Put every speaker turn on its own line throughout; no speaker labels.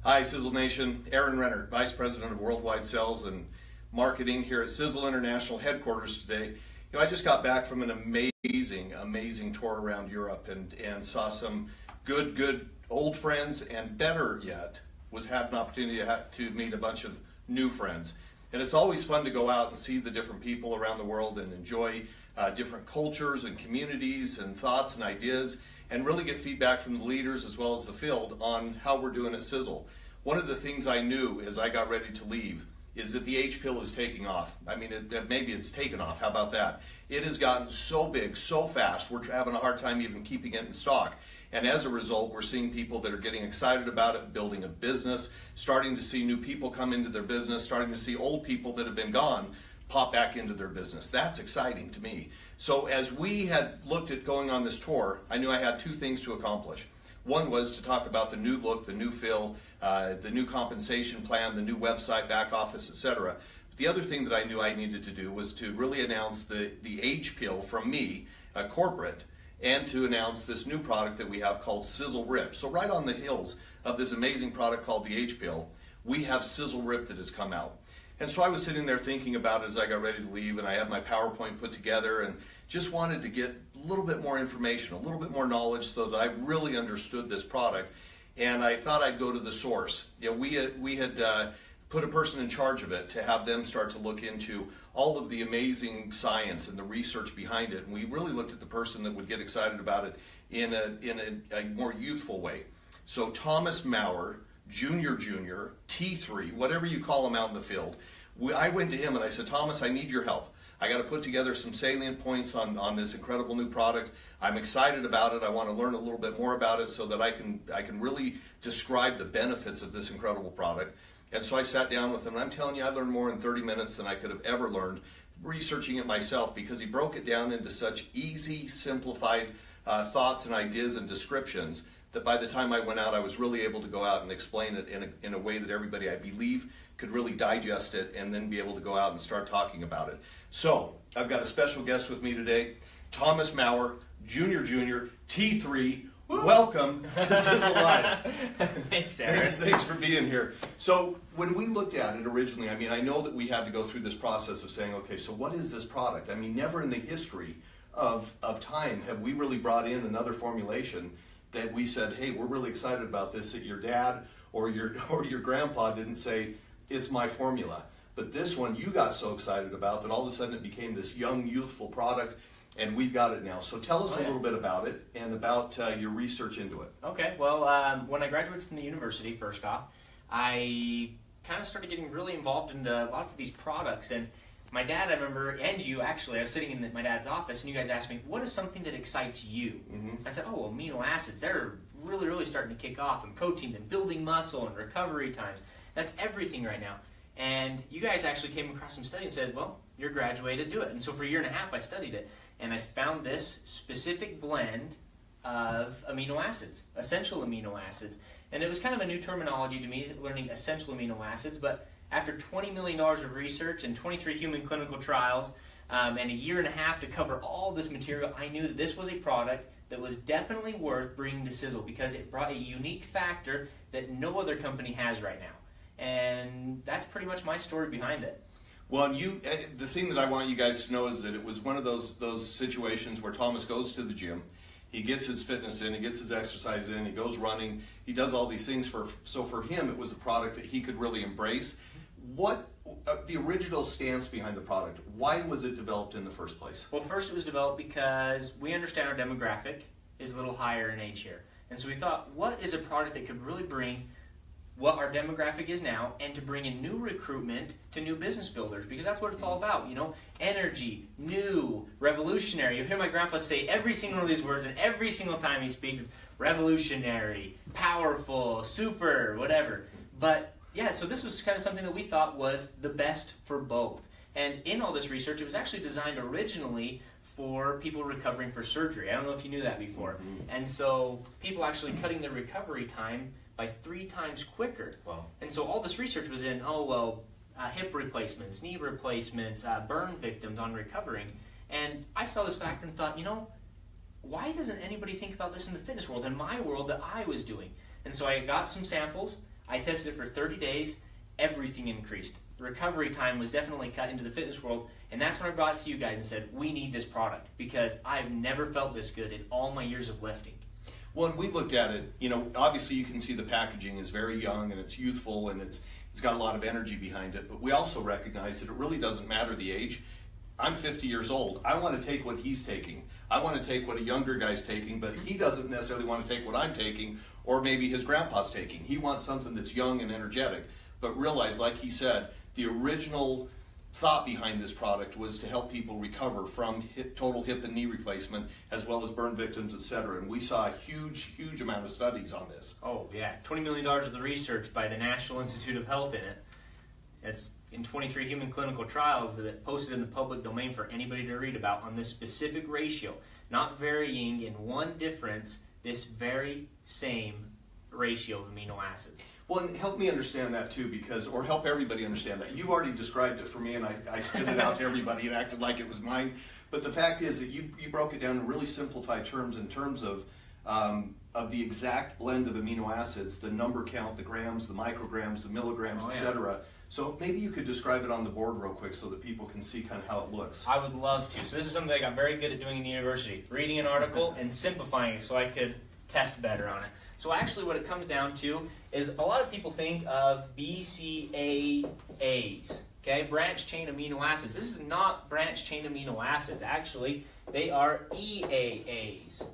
Hi, Sizzle Nation. Aaron Rennert, Vice President of Worldwide Sales and Marketing here at Sizzle International Headquarters today. I just got back from an amazing tour around Europe and saw some good old friends, and better yet, had an opportunity to meet a bunch of new friends. And it's always fun to go out and see the different people around the world and enjoy different cultures and communities and thoughts and ideas, and really get feedback from the leaders as well as the field on how we're doing at Sizzle. One of the things I knew as I got ready to leave is that the H pill is taking off. I mean, maybe it's taken off. How about that? It has gotten so big, so fast, we're having a hard time even keeping it in stock. And as a result, we're seeing people that are getting excited about it, building a business, starting to see new people come into their business, starting to see old people that have been gone pop back into their business. That's exciting to me. So as we had looked at going on this tour, I knew I had two things to accomplish. One was to talk about the new look, the new feel, the new compensation plan, the new website, back office, etc. But the other thing that I knew I needed to do was to really announce the H pill from me, corporate, and to announce this new product that we have called SiselRIPT. So right on the heels of this amazing product called the H pill, we have SiselRIPT that has come out. And so I was sitting there thinking about it as I got ready to leave, and I had my PowerPoint put together and just wanted to get a little bit more information, a little bit more knowledge so that I really understood this product. And I thought I'd go to the source. We had put a person in charge of it to have them start to look into all of the amazing science and the research behind it. And we really looked at the person that would get excited about it in a more youthful way. So Thomas Maurer, Junior, T3, whatever you call him out in the field. I went to him and I said, Thomas, I need your help. I got to put together some salient points on this incredible new product. I'm excited about it. I want to learn a little bit more about it so that I can really describe the benefits of this incredible product. And so I sat down with him, and I'm telling you, I learned more in 30 minutes than I could have ever learned researching it myself, because he broke it down into such easy, simplified thoughts and ideas and descriptions that by the time I went out, I was really able to go out and explain it in a way that everybody, I believe, could really digest it and then be able to go out and start talking about it. So I've got a special guest with me today, Thomas Maurer, Junior, T3. Woo! Welcome to Sizzle Live.
Thanks, Aaron.
Thanks for being here. So when we looked at it originally, I mean, I know that we had to go through this process of saying, okay, so what is this product? I mean, never in the history of time have we really brought in another formulation that we said, hey, we're really excited about this, that your dad or your grandpa didn't say, it's my formula. But this one you got so excited about that all of a sudden it became this young, youthful product, and we've got it now. So tell us a little bit about it and about your research into it.
Okay, well, when I graduated from the university, first off, I kind of started getting really involved in lots of these products. And my dad, I remember, and you actually, I was sitting in my dad's office, and you guys asked me, what is something that excites you? Mm-hmm. I said, oh, amino acids. They're really starting to kick off, and proteins, and building muscle, and recovery times. That's everything right now. And you guys actually came across some study and said, well, you're graduated, do it. And so for a year and a half, I studied it. And I found this specific blend of amino acids, essential amino acids. And it was kind of a new terminology to me, learning essential amino acids. But after $20 million of research and 23 human clinical trials, and a year and a half to cover all this material, I knew that this was a product that was definitely worth bringing to Sizzle because it brought a unique factor that no other company has right now. And that's pretty much my story behind it.
Well, the thing that I want you guys to know is that it was one of those situations where Thomas goes to the gym, he gets his fitness in, he gets his exercise in, he goes running, he does all these things so for him it was a product that he could really embrace. What the original stance behind the product? Why was it developed in the first place?
Well, first it was developed because we understand our demographic is a little higher in age here, and so we thought, what is a product that could really bring what our demographic is now, and to bring in new recruitment to new business builders, because that's what it's all about, energy, new, revolutionary. You hear my grandpa say every single one of these words, and every single time he speaks, it's revolutionary, powerful, super, whatever. But yeah, so this was kind of something that we thought was the best for both. And in all this research, it was actually designed originally for people recovering for surgery. I don't know if you knew that before. Mm-hmm. And so people actually cutting their recovery time by 3 times quicker. Wow. And so all this research was in, hip replacements, knee replacements, burn victims on recovering. And I saw this factor and thought, why doesn't anybody think about this in the fitness world, in my world that I was doing? And so I got some samples. I tested it for 30 days. Everything increased. The recovery time was definitely cut into the fitness world, and that's when I brought it to you guys and said, we need this product because I've never felt this good in all my years of lifting.
Well, and we've looked at it, obviously you can see the packaging is very young and it's youthful and it's got a lot of energy behind it, but we also recognize that it really doesn't matter the age. I'm 50 years old. I want to take what he's taking. I want to take what a younger guy's taking, but he doesn't necessarily want to take what I'm taking or maybe his grandpa's taking. He wants something that's young and energetic. But realize, like he said, the original thought behind this product was to help people recover from total hip and knee replacement as well as burn victims, etc. And we saw a huge amount of studies on this.
Oh, yeah. $20 million of the research by the National Institute of Health in it. It's in 23 human clinical trials that posted in the public domain for anybody to read about on this specific ratio, not varying in one difference, this very same ratio of amino acids.
Well, and help me understand that too, or help everybody understand that. You've already described it for me, and I spit it out to everybody and acted like it was mine. But the fact is that you broke it down in really simplified terms in terms of the exact blend of amino acids, the number count, the grams, the micrograms, the milligrams, etc. So maybe you could describe it on the board real quick so that people can see kind of how it looks.
I would love to. So this is something I got very good at doing in the university, reading an article and simplifying it so I could test better on it. So actually what it comes down to is a lot of people think of BCAAs, okay, branched chain amino acids. This is not branched chain amino acids. Actually, they are EAAs,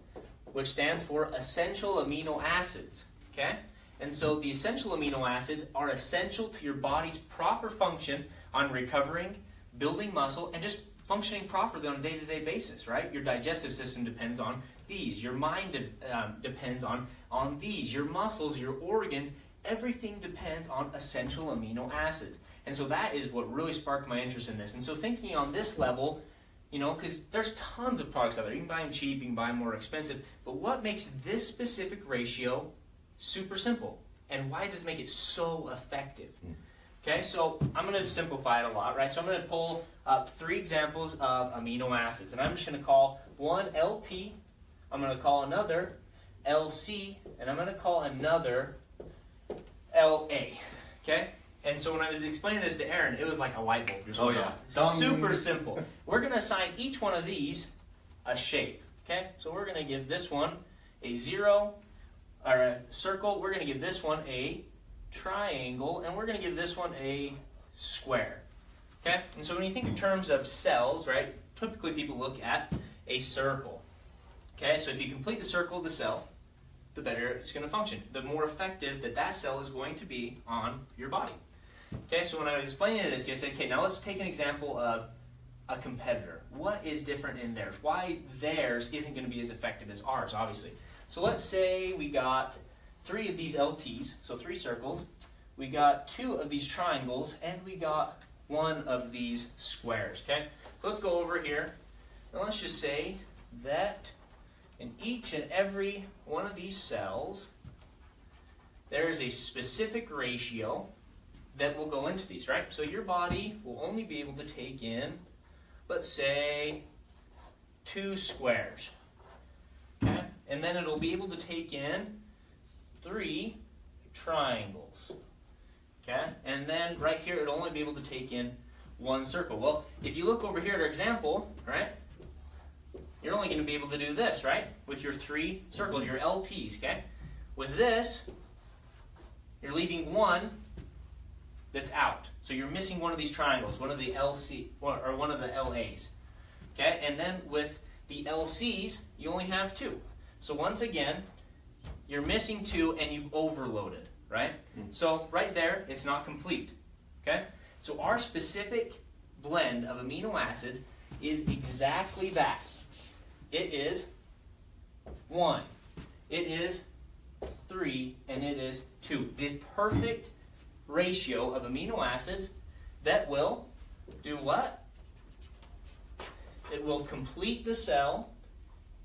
which stands for essential amino acids, okay? And so the essential amino acids are essential to your body's proper function on recovering, building muscle, and just functioning properly on a day-to-day basis, right? Your digestive system depends on these. Your mind depends on these. Your muscles, your organs, everything depends on essential amino acids. And so that is what really sparked my interest in this. And so thinking on this level, because there's tons of products out there. You can buy them cheap, you can buy them more expensive. But what makes this specific ratio super simple? And why does it make it so effective? Okay, so I'm going to simplify it a lot, right? So I'm going to pull up 3 examples of amino acids. And I'm just going to call one LT, I'm going to call another LC, and I'm going to call another LA. Okay? And so when I was explaining this to Aaron, it was like a light bulb just went off. Super simple. We're going to assign each one of these a shape. Okay? So we're going to give this one a 0, or a circle. We're going to give this one a triangle, and we're going to give this one a square. Okay? And so when you think in terms of cells, right, typically people look at a circle. Okay? So if you complete the circle of the cell, the better it's going to function. The more effective that cell is going to be on your body. Okay? So when I was explaining this, I said, okay, now let's take an example of a competitor. What is different in theirs? Why theirs isn't going to be as effective as ours, obviously. So let's say we got 3 of these LTs, so 3 circles. We got 2 of these triangles, and we got 1 of these squares, okay? So let's go over here, and let's just say that in each and every one of these cells, there is a specific ratio that will go into these, right? So your body will only be able to take in, let's say, 2 squares, okay? And then it'll be able to take in 3 triangles, okay? And then right here, it'll only be able to take in 1 circle. Well, if you look over here at our example, right, you're only going to be able to do this, right, with your 3 circles, your LTs, okay? With this, you're leaving 1 that's out. So you're missing one of these triangles, one of the LC, or one of the LAs, okay? And then with the LCs, you only have 2. So once again, you're missing 2 and you've overloaded, right? So right there, it's not complete, okay? So our specific blend of amino acids is exactly that. It is 1, it is 3, and it is 2. The perfect ratio of amino acids that will do what? It will complete the cell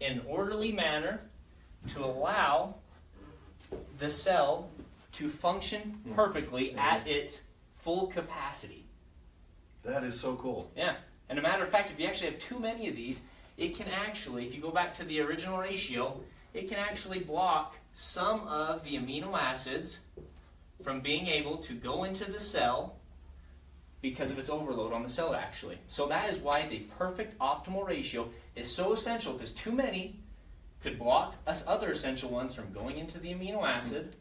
in an orderly manner to allow the cell to function perfectly at its full capacity.
That is so cool.
Yeah. And a matter of fact, if you actually have too many of these, it can actually, if you go back to the original ratio, it can actually block some of the amino acids from being able to go into the cell because of its overload on the cell, actually. So that is why the perfect optimal ratio is so essential, because too many could block us other essential ones from going into the amino acid,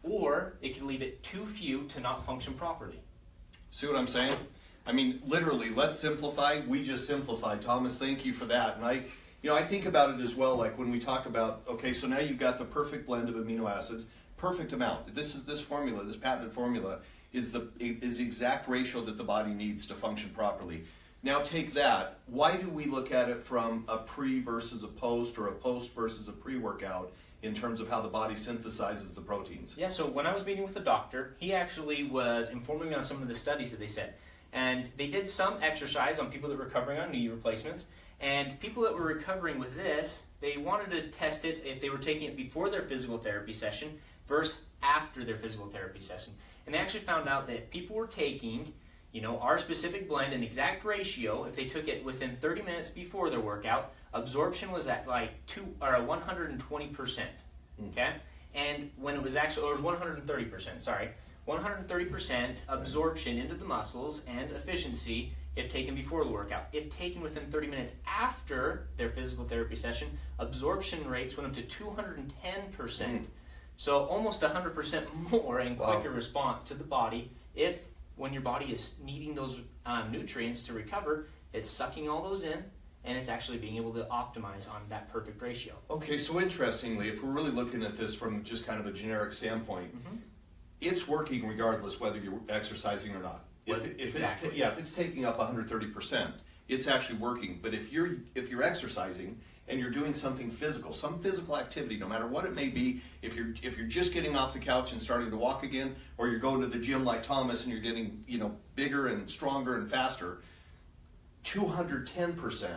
or it could leave it too few to not function properly.
See what I'm saying? I mean, literally, let's simplify. We just simplified. Thomas, thank you for that. And I think about it as well, like when we talk about, okay, so now you've got the perfect blend of amino acids, perfect amount. This formula, this patented formula, is the exact ratio that the body needs to function properly. Now take that. Why do we look at it from a pre versus a post, or a post versus a pre-workout, in terms of how the body synthesizes the proteins?
Yeah, so when I was meeting with the doctor, he actually was informing me on some of the studies that they said. And they did some exercise on people that were recovering on knee replacements. And people that were recovering with this, they wanted to test it if they were taking it before their physical therapy session versus after their physical therapy session. And they actually found out that if people were taking, our specific blend in the exact ratio, if they took it within 30 minutes before their workout, absorption was at like 120%. Okay? And when it was actually, or it was 130%, sorry. 130% absorption into the muscles and efficiency if taken before the workout. If taken within 30 minutes after their physical therapy session, absorption rates went up to 210%. So almost 100% more in quicker response to the body when your body is needing those nutrients to recover, it's sucking all those in, and it's actually being able to optimize on that perfect ratio.
Okay, so interestingly, if we're really looking at this from just kind of a generic standpoint, it's working regardless whether you're exercising or not. If it's taking up 130%, it's actually working. But if you're exercising and you're doing something physical, some physical activity, no matter what it may be, if you're just getting off the couch and starting to walk again, or you're going to the gym like Thomas and you're getting bigger and stronger and faster, 210%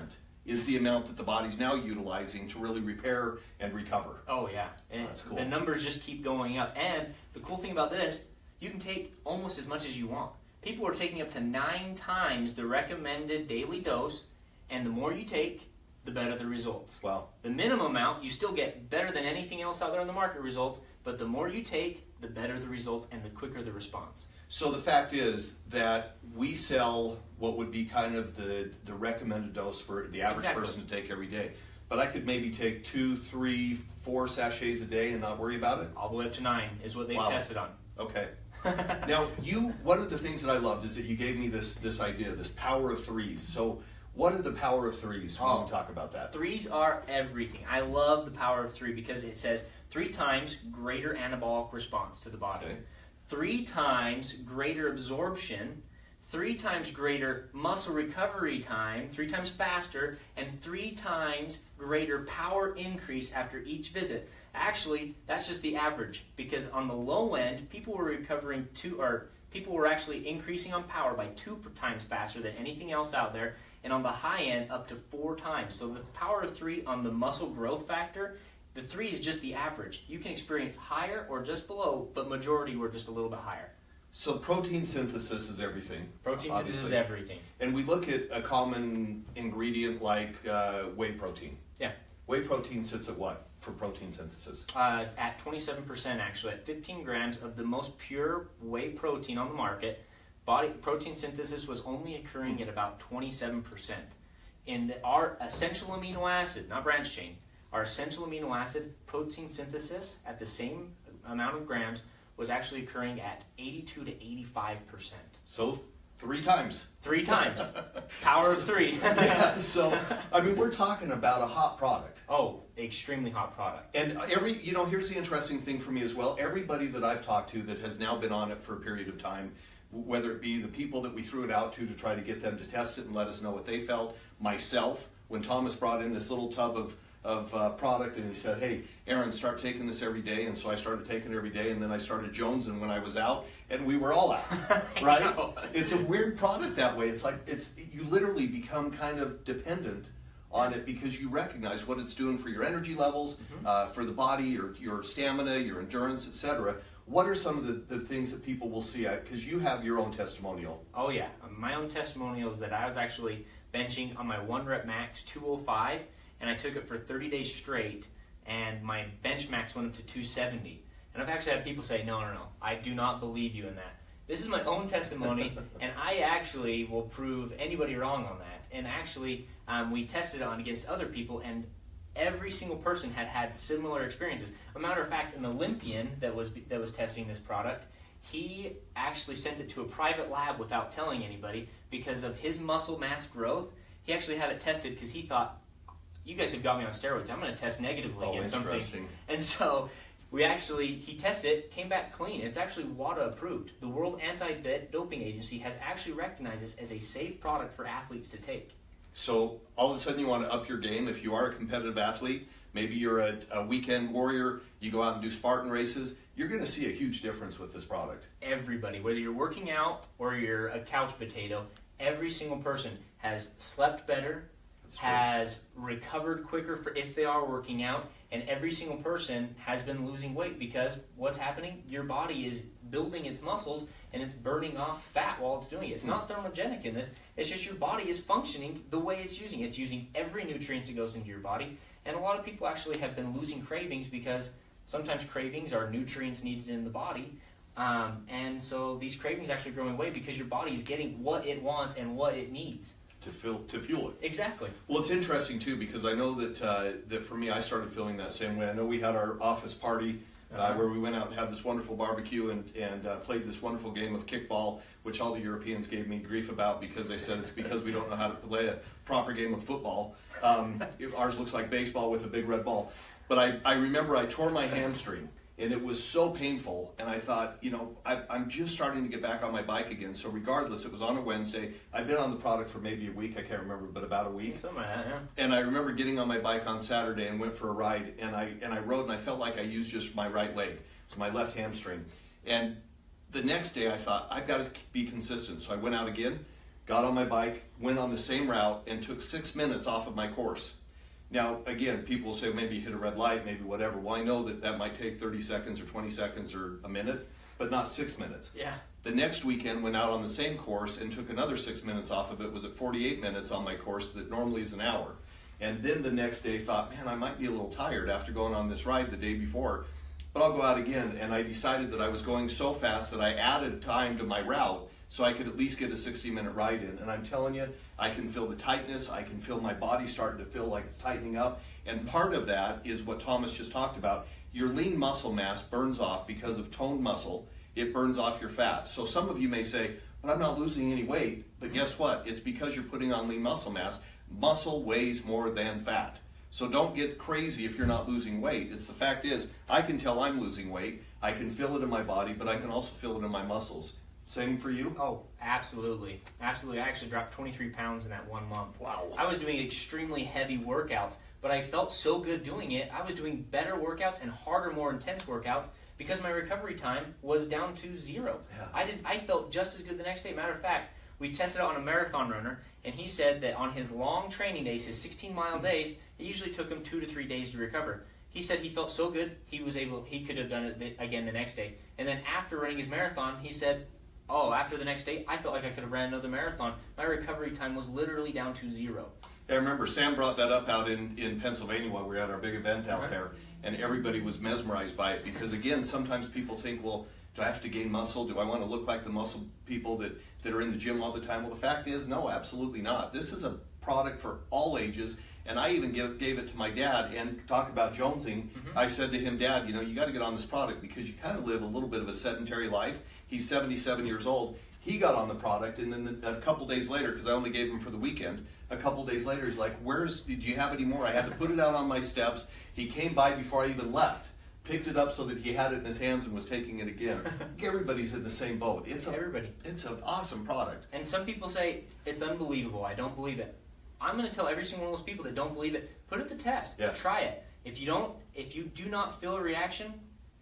is the amount that the body's now utilizing to really repair and recover.
Oh yeah, and
that's cool.
The numbers just keep going up. And the cool thing about this, you can take almost as much as you want. People are taking up to 9 times the recommended daily dose, and the more you take, the better the results.
Wow.
The minimum amount, you still get better than anything else out there in the market results, but the more you take, the better the results and the quicker the response.
So the fact is that we sell what would be kind of the recommended dose for the average person to take every day. But I could maybe take 2, 3, 4 sachets a day and not worry about it?
All the way up to 9 is what they've tested on.
Okay. Now, one of the things that I loved is that you gave me this idea, this power of threes. So what are the power of threes when we talk about that?
Threes are everything. I love the power of 3 because it says 3 times greater anabolic response to the body.
Okay.
3 times greater absorption, 3 times greater muscle recovery time, 3 times faster, and 3 times greater power increase after each visit. Actually, that's just the average, because on the low end, people were people were actually increasing on power by 2 times faster than anything else out there, and on the high end, up to 4 times. So the power of 3 on the muscle growth factor, the 3 is just the average. You can experience higher or just below, but majority were just a little bit higher.
So protein synthesis is everything.
Protein synthesis is everything.
And we look at a common ingredient like whey protein.
Yeah.
Whey protein sits at what for protein synthesis?
At 27% actually, at 15 grams of the most pure whey protein on the market. Body protein synthesis was only occurring at about 27%. In our essential amino acid, not branch chain, our essential amino acid protein synthesis at the same amount of grams was actually occurring at 82 to 85%.
So 3 times.
3 times. Power of 3.
Yeah, so, I mean, we're talking about a hot product.
Oh, extremely hot product.
And here's the interesting thing for me as well. Everybody that I've talked to that has now been on it for a period of time, whether it be the people that we threw it out to try to get them to test it and let us know what they felt, myself, when Thomas brought in this little tub of product and he said, hey, Aaron, start taking this every day. And so I started taking it every day, and then I started jonesing when I was out, and we were all out, right? It's a weird product that way. It's like you literally become kind of dependent on it because you recognize what it's doing for your energy levels, for the body, your stamina, your endurance, etc. What are some of the things that people will see? Because you have your own testimonial.
Oh yeah, my own testimonial is that I was actually benching on my 1 rep max 205, and I took it for 30 days straight, and my bench max went up to 270. And I've actually had people say, no, I do not believe you in that. This is my own testimony, and I actually will prove anybody wrong on that. And actually, we tested it on against other people, and every single person had similar experiences. A matter of fact, an Olympian that was testing this product, he actually sent it to a private lab without telling anybody because of his muscle mass growth. He actually had it tested because he thought, you guys have got me on steroids. I'm going to test negatively against something. And so he tested it, came back clean. It's actually WADA approved. The World Anti-Doping Agency has actually recognized this as a safe product for athletes to take.
So all of a sudden you want to up your game. If you are a competitive athlete, maybe you're a weekend warrior, you go out and do Spartan races, you're going to see a huge difference with this product.
Everybody, whether you're working out or you're a couch potato, every single person has slept better, has recovered quicker if they are working out, and every single person has been losing weight because what's happening? Your body is building its muscles and it's burning off fat while it's doing it. It's not thermogenic in this. It's just your body is functioning the way it's using. It's using every nutrient that goes into your body. And a lot of people actually have been losing cravings because sometimes cravings are nutrients needed in the body. And so these cravings actually are growing away because your body is getting what it wants and what it needs.
To fuel it.
Exactly.
Well, it's interesting too because I know that for me, I started feeling that same way. I know we had our office party where we went out and had this wonderful barbecue and played this wonderful game of kickball, which all the Europeans gave me grief about because they said it's because we don't know how to play a proper game of football. Ours looks like baseball with a big red ball. But I remember I tore my hamstring. And it was so painful, and I thought, I'm just starting to get back on my bike again. So regardless, it was on a Wednesday. I've been on the product for maybe a week. I can't remember, but about a week.
Something like that, yeah.
And I remember getting on my bike on Saturday and went for a ride, and I rode, and I felt like I used just my right leg, so my left hamstring. And the next day, I thought, I've got to be consistent. So I went out again, got on my bike, went on the same route, and took 6 minutes off of my course. Now, again, people will say, maybe you hit a red light, maybe whatever. Well, I know that might take 30 seconds or 20 seconds or a minute, but not 6 minutes.
Yeah.
The next weekend, went out on the same course and took another 6 minutes off of it. Was at 48 minutes on my course that normally is an hour. And then the next day thought, man, I might be a little tired after going on this ride the day before, but I'll go out again. And I decided that I was going so fast that I added time to my route so I could at least get a 60-minute ride in. And I'm telling you, I can feel the tightness. I can feel my body starting to feel like it's tightening up. And part of that is what Thomas just talked about. Your lean muscle mass burns off because of toned muscle. It burns off your fat. So some of you may say, but I'm not losing any weight. But guess what? It's because you're putting on lean muscle mass. Muscle weighs more than fat. So don't get crazy if you're not losing weight. It's the fact is, I can tell I'm losing weight. I can feel it in my body, but I can also feel it in my muscles. Same for you?
Oh, absolutely. Absolutely. I actually dropped 23 pounds in that 1 month.
Wow.
I was doing extremely heavy workouts, but I felt so good doing it. I was doing better workouts and harder, more intense workouts because my recovery time was down to 0. Yeah. I felt just as good the next day. Matter of fact, we tested it on a marathon runner, and he said that on his long training days, his 16-mile days, it usually took him 2 to 3 days to recover. He said he felt so good, he could have done it again the next day. And then after running his marathon, he said, after the next day, I felt like I could have ran another marathon. My recovery time was literally down to 0.
I remember Sam brought that up out in Pennsylvania while we were at our big event out there, and everybody was mesmerized by it because, again, sometimes people think, well, do I have to gain muscle? Do I want to look like the muscle people that are in the gym all the time? Well, the fact is, no, absolutely not. This is a product for all ages, and I even gave it to my dad, and talk about jonesing. I said to him, Dad, you got to get on this product because you kind of live a little bit of a sedentary life. He's 77 years old. He got on the product, and then a couple days later, because I only gave him for the weekend, a couple days later, he's like, do you have any more? I had to put it out on my steps. He came by before I even left, picked it up so that he had it in his hands and was taking it again. Everybody's in the same boat. It's an awesome product.
And some people say, it's unbelievable. I don't believe it. I'm going to tell every single one of those people that don't believe it, put it to the test. Yeah. Try it. If you do not feel a reaction,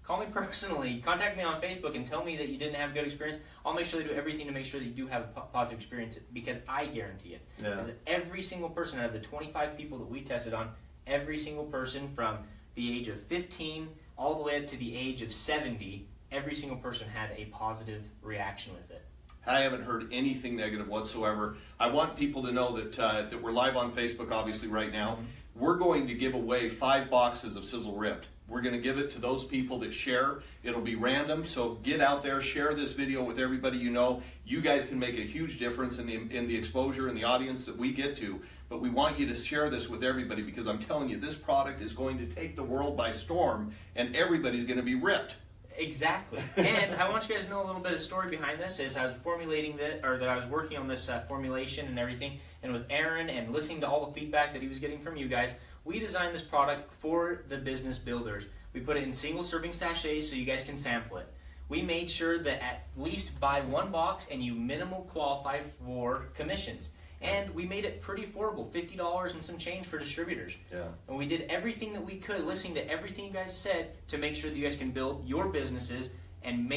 call me personally. Contact me on Facebook and tell me that you didn't have a good experience. I'll make sure to do everything to make sure that you do have a positive experience because I guarantee it. Yeah. Because every single person out of the 25 people that we tested on, every single person from the age of 15 all the way up to the age of 70, every single person had a positive reaction with it.
I haven't heard anything negative whatsoever. I want people to know that we're live on Facebook, obviously, right now. We're going to give away 5 boxes of SiselRIPT. We're going to give it to those people that share. It'll be random, so get out there, share this video with everybody you know. You guys can make a huge difference in the exposure and the audience that we get to, but we want you to share this with everybody, because I'm telling you, this product is going to take the world by storm, and everybody's going to be ripped.
Exactly. And I want you guys to know a little bit of story behind this. Is I was formulating that I was working on this formulation and everything, and with Aaron and listening to all the feedback that he was getting from you guys, we designed this product for the business builders. We put it in single serving sachets so you guys can sample it. We made sure that at least buy one box and you minimal qualify for commissions. And we made it pretty affordable, $50 and some change for distributors.
Yeah.
And we did everything that we could, listening to everything you guys said, to make sure that you guys can build your businesses and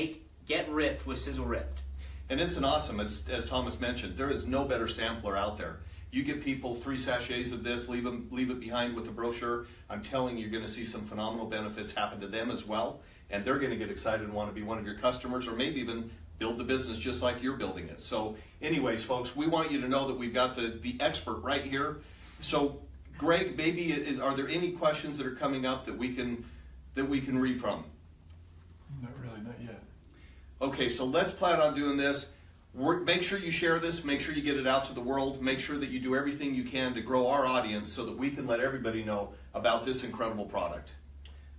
get ripped with SiselRIPT.
And it's an awesome, as Thomas mentioned, there is no better sampler out there. You get people 3 sachets of this, leave it behind with the brochure. I'm telling you, you're going to see some phenomenal benefits happen to them as well. And they're going to get excited and want to be one of your customers, or maybe even build the business just like you're building it. So anyways, folks, we want you to know that we've got the expert right here. So Greg, maybe are there any questions that are coming up that we can read from?
Not really, not yet.
Okay, so let's plan on doing this. Make sure you share this, make sure you get it out to the world, make sure that you do everything you can to grow our audience so that we can let everybody know about this incredible product.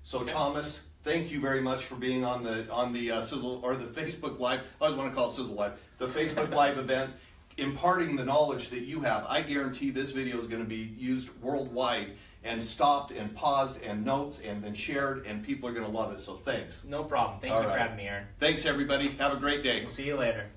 So okay. Thomas, thank you very much for being on the Sizzle, or the Facebook Live. I always want to call it Sizzle Live, the Facebook Live event, imparting the knowledge that you have. I guarantee this video is going to be used worldwide and stopped and paused and notes and then shared, and people are going to love it. So thanks.
No problem. Thank you for having me, Aaron.
Thanks, everybody. Have a great day.
We'll see you later.